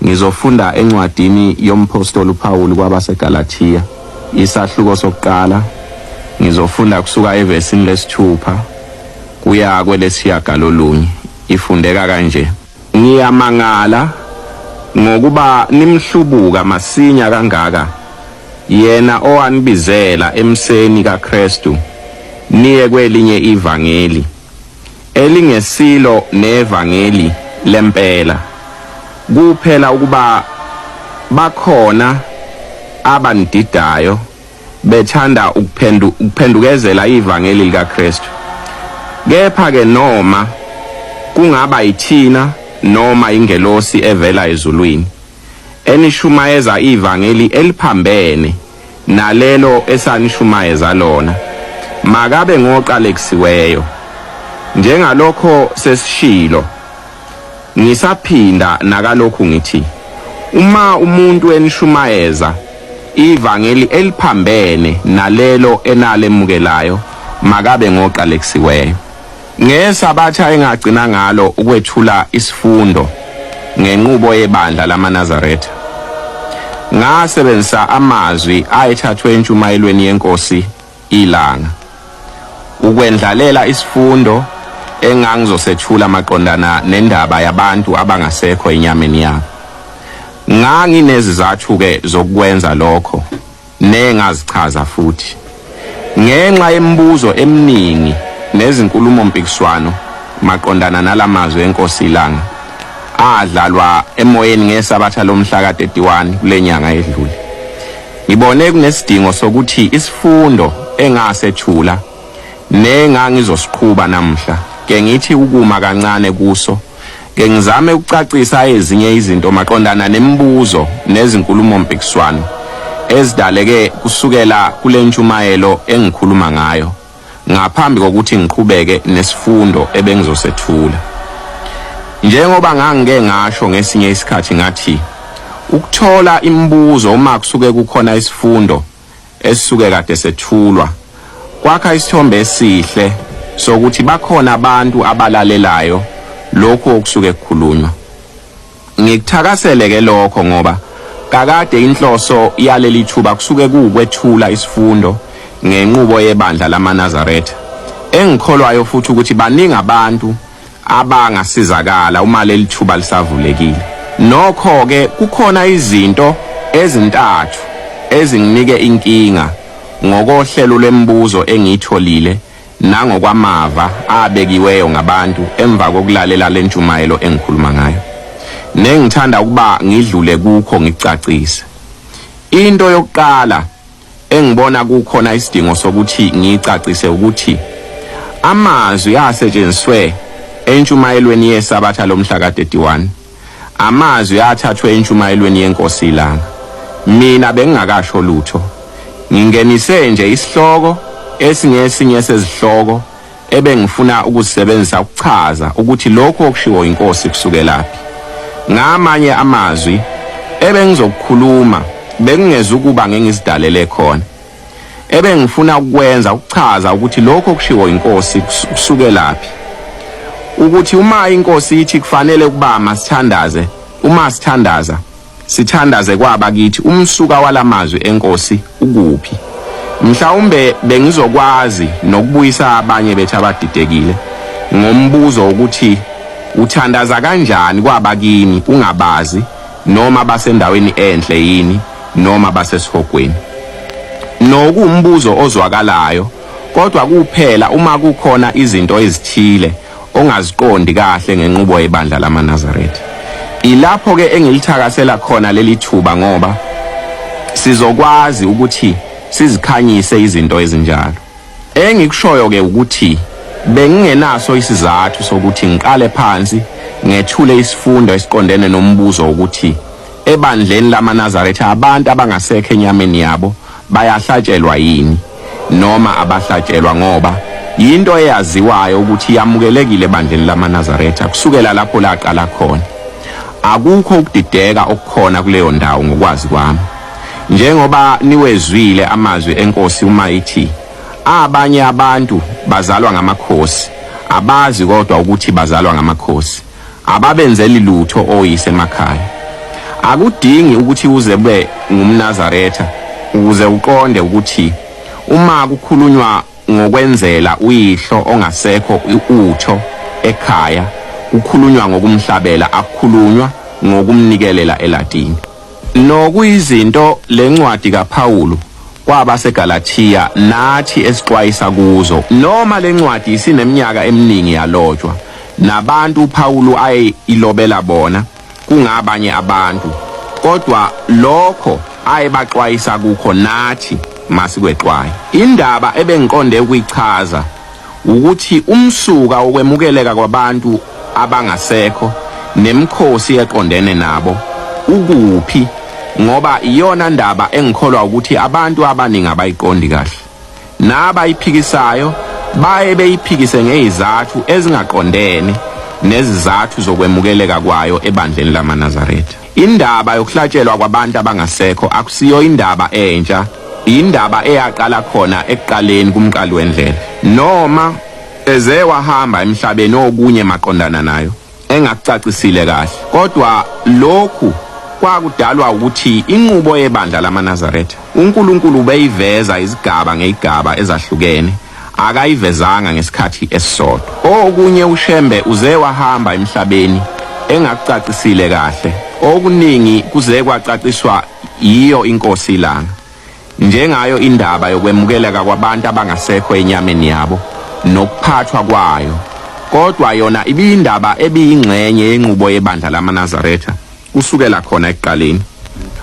Ngizofunda encwadini yomphostoli uPaul kwabaseGalatia isahluko sokuqala. Ngizofunda kusuka evesini lesithupha kuya kwelesishiyagalolunye. Ifundeka kanje: ngiyamangala ngokuba nimhlubuka masinya kangaka yena owanibizela emseni kaKristu niye kwelinye ivangeli elingesilo nevangeli lempela. Kuphela ukuba bakhona abandidayo bethanda ukuphendukezela ivangeli likaKristu. Kepha ke noma kungaba yithina noma ingelosi evela ezulwini enishumayeza ivangeli eliphambene nalelo esanishumayeza lona, makabe ngoqalekisiweyo. Njengalokho sesishilo, ngisaphinda nakalokhu ngithi, uma umuntu enishumayeza ivangeli eliphambene nalelo enalemukelayo, makabe ngoqalekisiweyo. Ngesabatha engagcina ngalo ukwethula isifundo ngenqubo yebandla lamaNazaretha, ngasebenzisa amazwi ayethathwe entshumayelweni yenkosi ilanga ukwendlalela isifundo engangizosethula maqondana nendaba yabantu abangasekho enyameni yabo. Nganginezizathu ke zokwenza lokho nengazichaza futhi. Ngenxa yemibuzo eminingi nezinkulumo mpikiswano maqondana nalamazwi enkosi ilanga adlalwa emoyeni ngesabatha lomhla ka-31 kulenyanga edlule, ngibone kunesidingo sokuthi isifundo engasethula nengangizosiqhuba namhla ke ngithi ukuma kancane kuso ke ngizame ukucacisa ezinye izinto maqondana nemibuzo nezinkulumo mpikiswano ezidaleke kusukela kule ntshumayelo engikhuluma ngayo ngaphambi kokuthi ngiqhubeke nesifundo ebengizosethula. Njengoba ngangike ngasho ngesinye isikhathi ngathi ukuthola imibuzo uma kusuke kukhona isifundo esisuke kade sethulwa kwakha isithombe esihle sokuthi bakhona abantu abalalelayo lokho okusuke kukhulunywa. Ngikuthakasele ke lokho ngoba kakade inhloso yaleli thuba kusuke kuukwethula isifundo ngenqubo yebandla lamaNazaretha engikholwayo futhi ukuthi baningi abantu abangasizakala uma leli thuba lisavulekile. Nokho ke kukhona izinto ezintathu ezinginike inkinga ngokohlelo lwemibuzo engiyitholile nangokwamava abekiweyo ngabantu emva kokulalela lentshumayelo engikhuluma ngayo. Nengithanda ukuba ngidlule kukho ngicacise. Into yokuqala engibona kukhona isidingo sokuthi ngicacise ukuthi amazwi asetshenziswe entshumayelweni yesabatha lomhla ka-31 amazwi athathwe entshumayelweni yenkosi ilanga. Mina bengingakasho lutho, ngingenise nje isihloko esingesinye sezihloko ebengifuna ukuzisebenzisa ukuchaza ukuthi lokho okushiwo inkosi kusukelaphi. Ngamanye amazwi ebengizokukhuluma bengingeza ukuba ngengizidalele khona, ebengifuna ukwenza ukuchaza ukuthi lokho kushiwo inkosi kusukelaphi, ukuthi uma inkosi ithi kufanele kuba masithandaze, uma sithandaza sithandaze kwabakithi umsuka walamazwi enkosi ukuphi. Mhlawumbe bengizokwazi nokubuyisa abanye bethu abadidekile ngombuzo ukuthi uthandaza kanjani kwabakini ungabazi, noma basendaweni enhle yini noma basesihogweni. Nokumbuzo ozwakalayo kodwa kuphela uma kukhona izinto ezithile ongaziqondi kahle ngenqubo yebandla lamaNazaretha. Ilapho ke engilithakasela khona leli thuba ngoba sizokwazi ukuthi sizikhanyise izinto ezinjalo. Engikushoyo ke ukuthi bengingenaso isizathu sokuthi ngiqale phansi ngethule isifundo esiqondene nombuzo ukuthi ebandleni lamaNazaretha abantu abangasekho enyameni yabo bayahlatshelwa yini noma abahlatshelwa, ngoba yinto eyaziwayo ukuthi yamukelekile ebandleni lamaNazaretha kusukela lapho laqala khona. Akukho ukudideka okukhona kuleyo ndawo ngokwazi kwami. Njengoba niwezwile amazwi enkosi uma ithi abanye abantu bazalwa ngamakhosi, abazi kodwa ukuthi bazalwa ngamakhosi, ababenzeli lutho oyise emakhaya. Akudingi ukuthi uze ube ngumNazaretha ukuze uqonde ukuthi uma kukhulunywa ngokwenzela uyihlo ongasekho utho ekhaya kukhulunywa ngokumhlabela akukhulunywa ngokumnikelela eLatini. Nokuyizinto lencwadi kaPawulu kwabaseGalathiya nathi esixwayisa kuzo noma lencwadi isineminyaka eminingi yalotshwa nabantu uPawulu ayilobela bona kungabanye abantu kodwa lokho ayebaxwayisa kukho nathi masikwexwaye. Indaba ebengiqonde ukuyichaza ukuthi umsuka okwemukeleka kwabantu abangasekho nemkhosi eqondene nabo ukuphi ngoba iyona ndaba engikholwa ukuthi abantu abaningi abayiqondi kahle nabayiphikisayo baye beyiphikise ngezizathu ezingaqondene nezizathu zokwemukeleka kwayo ebandleni lamaNazaretha. Indaba yokuhlatshelwa kwabantu abangasekho akusiyo indaba entsha, indaba eyaqala khona ekuqaleni kumqali wendlela noma eze wahamba emhlabeni okunye maqondana nayo engakucacisile kahle kodwa lokhu kwakudalwa ukuthi inqubo yebandla lamaNazaretha uNkulunkulu ubeyiveza izigaba ngezigaba ezahlukene akayivezanga ngesikhathi esisodwa. Okunye uShembe uze wahamba emhlabeni engakucacisile kahle okuningi kuze kwacaciswa yiyo inkosi ilanga njengayo indaba yokwemukeleka kwabantu abangasekho enyameni yabo nokuphathwa kwayo kodwa yona ibiyindaba ebiyingxenye yenqubo yebandla lamaNazaretha kusukela khona ekuqaleni.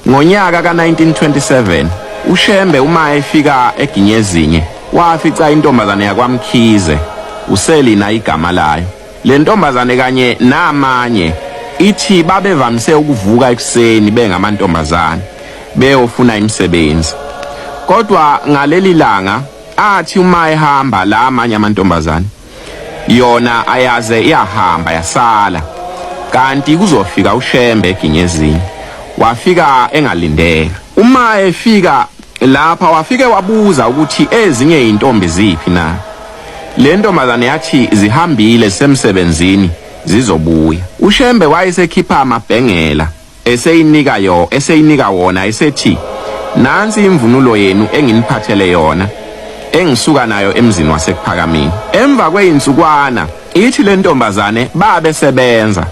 Ngonyaka ka1927 uShembe uma efika eGinyezinye wafica intombazane yakwaMkhize uSelina igama layo. Le ntombazane kanye namanye ithi babevamise ukuvuka ekuseni bengamantombazane beyofuna imisebenzi kodwa ngaleli langa athi uma ehamba la amanye amantombazane yona ayaze iyahamba yasala kanti kuzofika uShembe eGinyezinye wafika engalindele. Uma efika lapha wafike wabuza ukuthi ezinye intombi ziphi na. Le ntombazane yathi zihambile semsebenzini zizobuya. uShembe wayesekhipha amabhengela eseyinika wona esethi nansi imvunulo yenu enginiphathele yona engisuka nayo emzini waseKuphakamini. Emva kwezinsukwana ithi le ntombazane babe sebenza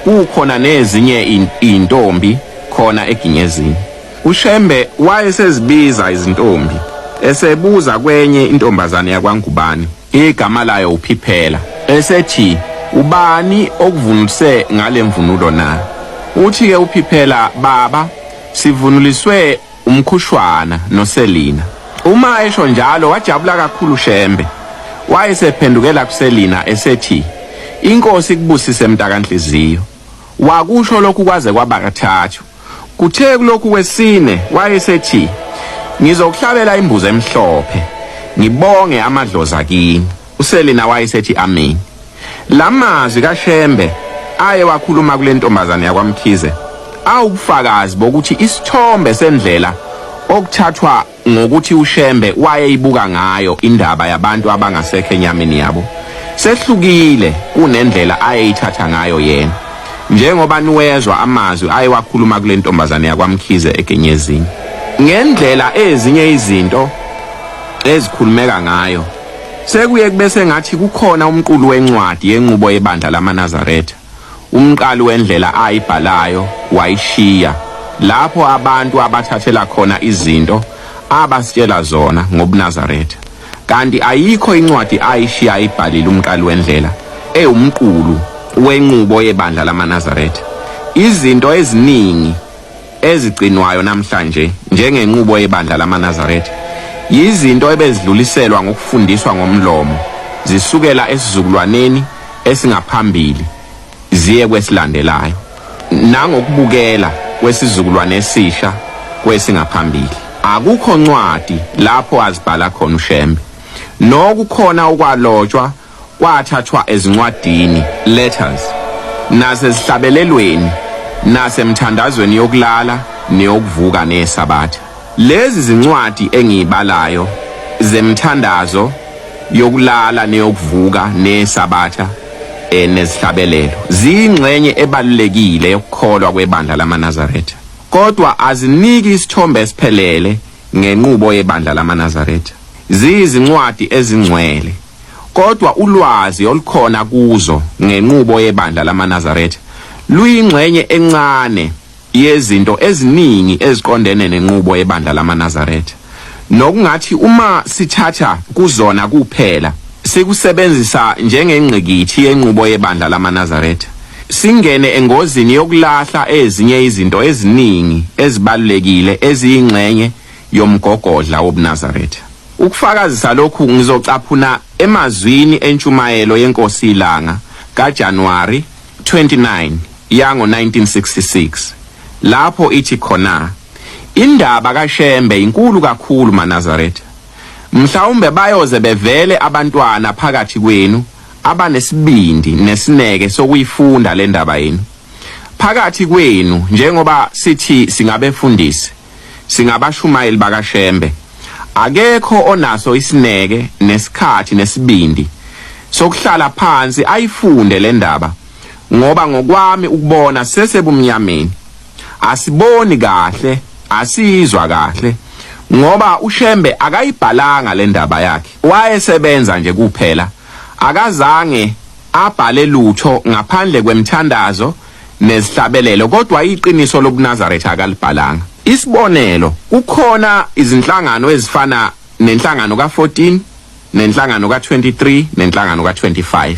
kukhona nezinye intombi khona eGinyezinye. uShembe wayesezibiza izintombi esebuza kwenye intombazane yakwaNgubani igama layo uPhiphela esethi ubani okuvunulise ngale mvunulo na. Uthi ke uPhiphela baba sivunuliswe umkhushwana noSelina. Uma esho njalo wajabula kakhulu uShembe wayesephendukela kuSelina esethi inkosi kubusise mntakanhliziyo. Wakusho lokhu kwaze kwaba kathathu. Kuthe kulokhu kwesine wayesethi ngizokuhlabela imbuzi emhlophe ngibonge amadlozi kini. uSelina wayesethi amen. Lamazwi kaShembe aye wakhuluma kule ntombazane yakwaMkhize awubufakazi bokuthi isithombe sendlela okuthathwa ngokuthi uShembe wayeyibuka ngayo indaba yabantu abangasekho enyameni yabo sehlukile kunendlela ayeyithatha ngayo yena njengoba niwezwa amazwi ayewakhuluma kule ntombazane yakwaMkhize eGinyezinye. Ngendlela ezinye izinto ezikhulumeka ngayo sekuye kubese ngathi kukhona umqulu wencwadi yenqubo yebandla lamaNazaretha umqali wendlela ayibhalayo wayishiya lapho abantu abathathela khona izinto abasitshela zona ngobuNazaretha kanti ayikho incwadi ayishiya ibhalile umqali wendlela umqulu wenqubo yebandla lamaNazaretha. Izinto eziningi ezigcinwayo namhlanje njengenqubo yebandla lamaNazaretha yizinto ebezidluliselwa ngokufundiswa ngomlomo zisukela esizukulwaneni esingaphambili ziye kwesilandelayo nangokubukela kwesizukulwane esisha kwesingaphambili. Akukho ncwadi lapho azibhala khona uShembe nokukhona okwalotshwa kwathathwa ezincwadini letters nasezihlabelelweni nasemthandazweni yokulala neyokuvuka nesabatha. Lezi zincwadi engizibalayo zemthandazo yokulala neyokuvuka nesabatha nezihlabelelo ziyingxenye ebalulekile yokukholwa kwebandla lamaNazaretha, kodwa aziniki isithombe esiphelele ngenqubo yebandla lamaNazaretha. Ziyizincwadi ezingcwele, kodwa ulwazi olukhona kuzo ngenqubo yebandla lamaNazaretha luyingxenye encane yezinto eziningi eziqondene nenqubo yebandla lamaNazaretha, nokungathi uma sithatha kuzona kuphela sikusebenzisa njengengqikithi yenqubo yebandla lamaNazaretha, singene engozini yokulahla ezinye izinto eziningi ezibalulekile eziyingxenye yomgogodla wobuNazaretha. Ukufakazisa lokhu ngizocaphuna emazwini entshumayelo yenkosi ilanga kaJanuwari 29 yango 1966 lapho ithi khona, indaba kaShembe inkulu kakhulu maNazaretha. Mhlawumbe bayoze bevele abantwana phakathi kwenu abanesibindi nesineke sokuyifunda le ndaba yenu. Phakathi kwenu njengoba sithi singabefundisi, singabashumayeli bakaShembe, akekho onaso isineke nesikhathi nesibindi sokuhlala phansi ayifunde le ndaba, ngoba ngokwami ukubona sesebumnyameni. Asiboni kahle, asizwa kahle, ngoba uShembe akayibhalanga le ndaba yakhe. Wayesebenza nje kuphela, akazange abhale lutho ngaphandle kwemthandazo nezihlabelelo, kodwa iqiniso lobuNazaretha akalibhalanga. Isibonelo, kukhona izinhlangano ezifana nenhlangano ka14, nenhlangano ka23, nenhlangano ka25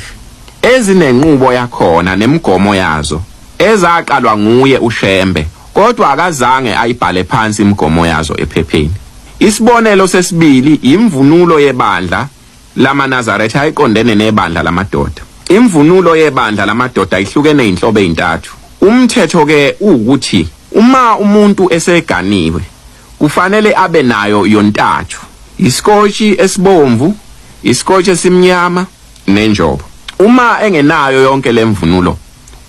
ezinenqubo yakhona nemigomo yazo ezaqalwa nguye uShembe, kodwa akazange ayibhale phansi imigomo yazo ephepheni. Isibonelo sesibili, imvunulo yebandla lamaNazaretha ayiqondene nebandla lamadoda. Imvunulo yebandla lamadoda ihlukene inhlobo ezintathu. Umthetho ke ukuthi uma umuntu eseganiwe kufanele abe nayo yontathu: isikotshi esibomvu, isikotshi esimnyama nenjobo. Uma engenayo yonke lemvunulo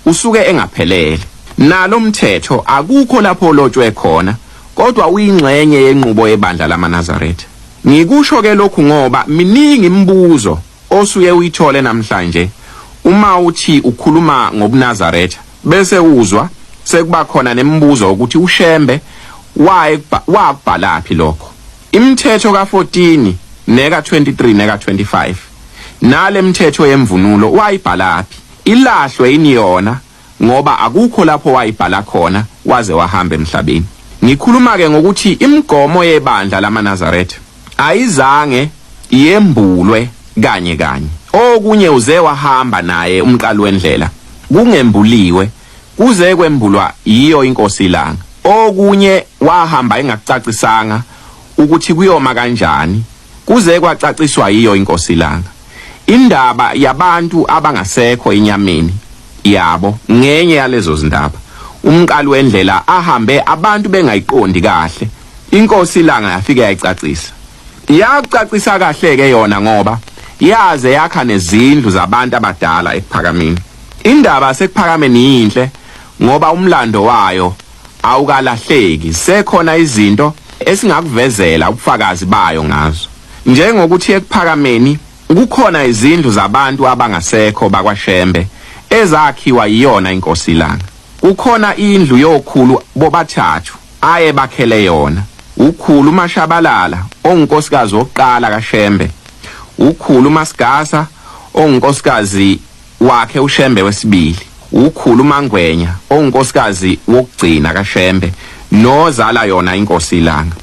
usuke engaphelele. Nalo mthetho akukho lapho lotshwe khona, kodwa uyingxenye yenqubo yebandla lamaNazaretha. Ngikusho ke lokhu ngoba miningi imibuzo osuke uyithole namhlanje uma uthi ukhuluma ngobuNazaretha, bese uzwa sekuba khona nemibuzo ukuthi uShembe wakubhalaphi lokho. Imithetho ka14 neka23 neka25 nale mithetho yemvunulo wayibhalaphi? Ilahlwe yini yona ngoba akukho lapho wayibhala khona waze wahamba emhlabeni. Ngikhuluma ke ngokuthi imigomo yebandla lamaNazaretha ayizange yembulwe kanye kanye. Okunye uze wahamba naye umqalo wendlela kungembuliwe kuze kwembulwa yiyo inkosi ilanga. Okunye wahamba engakucacisanga ukuthi kuyoma kanjani kuze kwacaciswa yiyo inkosi ilanga. Indaba yabantu abangasekho enyameni yabo ngenye yalezo zindaba. Umqalo wendlela ahambe abantu bengayiqondi kahle, inkosi ilanga yafika yayicacisa. Yacacisa kahle ke yona ngoba yaze yakha nezindlu zabantu abadala ePhakameni. Indaba sePhakameni inhle ngoba umlando wayo awukalahleki, sekhona izinto esingakuvezela ubufakazi bayo ngazo. Njengokuthi ePhakameni kukhona izindlu zabantu abangasekho bakwaShembe ezakhiwa yiyona inkosi ilanga. Kukhona indlu yokhulu bobathathu aye bakhele yona: ukhulu uMashabalala ongunkosikazi wokuqala kaShembe, ukhulu uMasigasa ongunkosikazi wakhe uShembe wesibili, ukhulu uMangwenya ongunkosikazi wokugcina kaShembe nozala yona inkosi ilanga.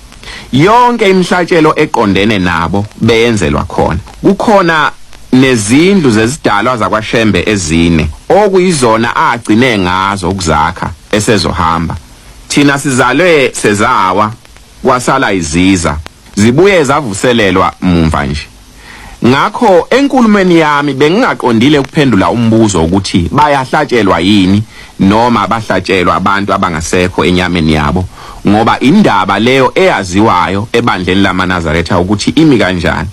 Yonke imihlatshelo eqondene nabo beyenzelwa khona. Kukhona nezindlu zezidalwa zakwaShembe ezine okuyizona agcine ngazo ukuzakha esezohamba. Thina sizalwe sezawa kwasala iziza, zibuye zavuselelwa mumva nje. Ngakho enkulumeni yami bengingaqondile ukuphendula umbuzo ukuthi bayahlatshelwa yini noma bahlatshelwa abantu abangasekho enyameni yabo, ngoba indaba leyo eyaziwayo ebandleni lamaNazaretha ukuthi imi kanjani.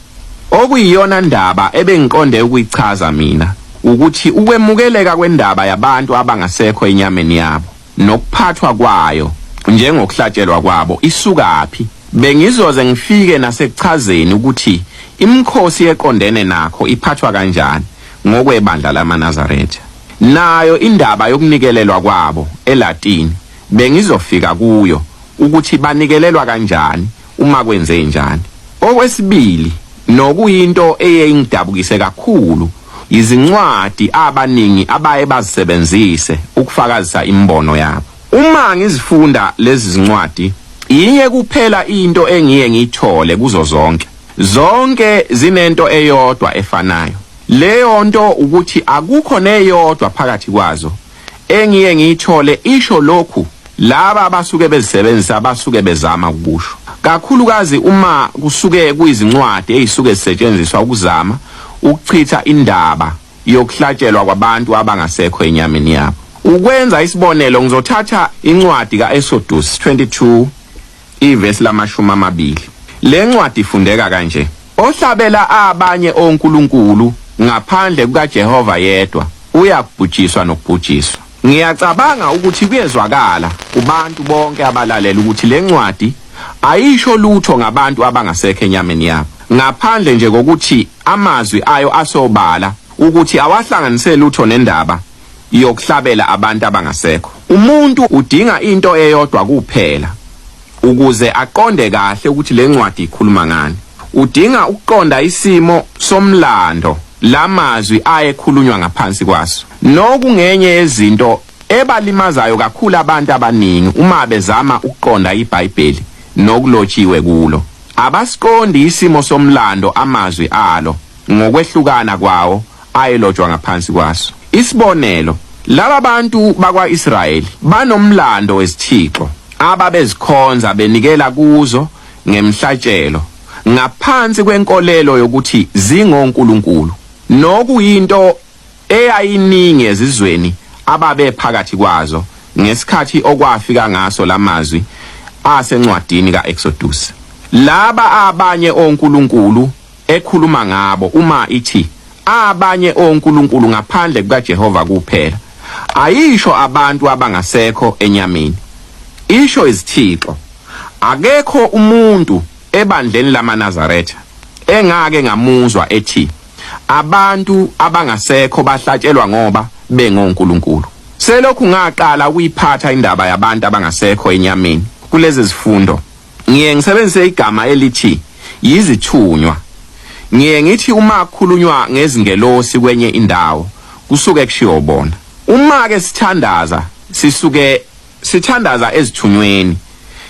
Okuyiyona ndaba ebengiqonde ukuyichaza mina ukuthi ukwemukeleka kwendaba yabantu abangasekho enyameni yabo nokuphathwa kwayo njengokuhlatshelwa kwabo isukaphi. Bengizoze ngifike nasekuchazeni ukuthi imikhosi eqondene nakho iphathwa kanjani, ngokwebandla lamaNazaretha. Nayo indaba yokunikelelwa kwabo eLatini bengizofika kuyo ukuthi banikelelwa kanjani uma kwenze njani. Okwesibili, nokuyinto eyengidabukise kakhulu, izincwadi abaningi abaye bazisebenzise ukufakazisa imbono yabo. Uma ngizifunda lezi zincwadi, inye kuphela into engiye ngithole kuzo zonke zinento eyodwa efanayo. Leyo nto ukuthi akukho neyodwa phakathi kwazo engiye ngithole isho lokhu laba abasuke bezisebenzisa abasuke bezama ukusho. Kakhulukazi uma kusuke kuyizincwadi ezisuke zisetshenziswa ukuzama ukuchitha indaba yokuhlatshelwa kwabantu abangasekho enyameni yabo. Ukwenza isibonelo, ngizothatha incwadi kaExodus 22 ivesi lama-20. Le ncwadi ifundeka kanje: ohlabela abanye onkulunkulu ngaphandle kukaJehova yedwa uyabhujiswa nokubhujiswa. Ngiyacabanga ukuthi kuyezwakala kubantu bonke abalalela ukuthi le ncwadi ayisho lutho ngabantu abangasekho enyameni yabo, ngaphandle nje kokuthi amazwi ayo asobala ukuthi awahlanganise lutho nendaba yokuhlabela abantu abangasekho. Umuntu udinga into eyodwa kuphela ukuze aqonde kahle ukuthi le ncwadi ikhuluma ngani. Udinga ukuqonda isimo somlando lamazwi ayekhulunywa ngaphansi kwaso. Nokungenye yezinto ebalimazayo kakhulu abantu abaningi uma bezama ukuqonda iBhayibheli nokulotshiwe kulo. Abasiqondi isimo somlando amazwi alo ngokwehlukana kwawo ayelotshwa ngaphansi kwaso. Isibonelo, laba bantu bakwa-Israyeli banomlando wesithixo ababezikhonza benikela kuzo ngemhlatshelo ngaphansi kwenkolelo yokuthi zingonkulunkulu, nokuyinto eyayiningi ezizweni ababe phakathi kwazo ngesikhathi okwafika ngaso lamazwi asencwadini kaExodus. Laba abanye onkulunkulu ekhuluma ngabo uma ithi abanye onkulunkulu ngaphandle kukaJehova kuphela, ayisho abantu abangasekho enyameni, isho izithixo. Akekho umuntu ebandleni lamaNazaretha engake ngamuzwa ethi abantu abangasekho bahlatshelwa ngoba bengonkulunkulu. Selokhu ngaqala ukuyiphatha indaba yabantu abangasekho enyameni kulezi zifundo, ngiye ngisebenzise igama elithi yizithunywa. Ngiye ngithi uma kukhulunywa ngezingelosi kwenye indawo kusuke kushiwo bona. Uma ke sithandaza ezithunyweni,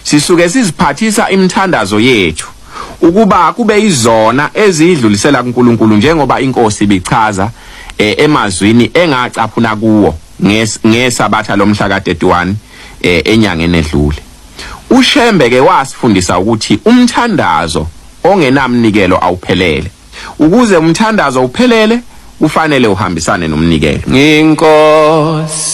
sisuke siziphathisa imithandazo yethu ukuba kube izona ezidlulisela kuNkulunkulu njengoba inkosi ibichaza emazwini engacaphuna kuwo ngesabatha lomhla ka31 enyangeni edlule. uShembe ke wasifundisa ukuthi umthandazo ongenamnikelo awuphelele. Ukuze umthandazo uphelele kufanele uhambisane nomnikelo. Inkosi